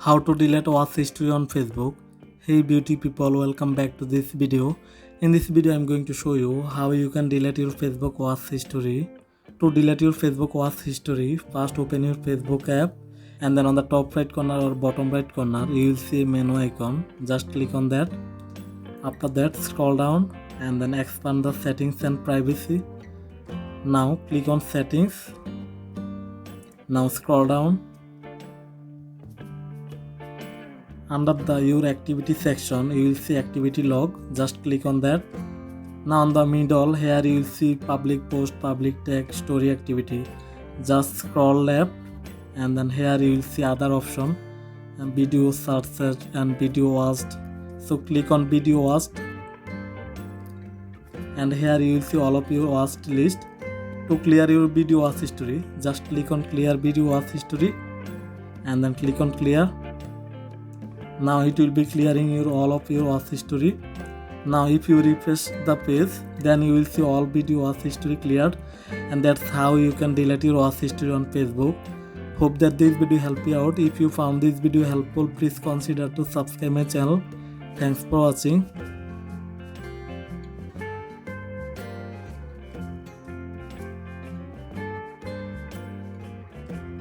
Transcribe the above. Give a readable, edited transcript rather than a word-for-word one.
How to delete watch history on Facebook. Hey beauty people, welcome back to this video. In this video I'm going to show you how you can delete your Facebook watch history. To delete your Facebook watch history, first open your Facebook app and then on the top right corner or bottom right corner you will see a menu icon. Just click on that. After that scroll down and then expand the settings and privacy. Now click on settings. Now scroll down. Under the your activity section you will see activity log. Just click on that. Now on the middle here you will see public post, public tag, story activity. Just scroll left and then here you will see other option and video search and video watched. So click on video watched and here you will see all of your watched list. To clear your video watch history, just click on clear video watch history and then click on clear. Now it will be clearing your all of your watch history. Now if you refresh the page, then you will see all video watch history cleared, and that's how you can delete your watch history on Facebook. Hope that this video helped you out. If you found this video helpful, please consider to subscribe my channel. Thanks for watching.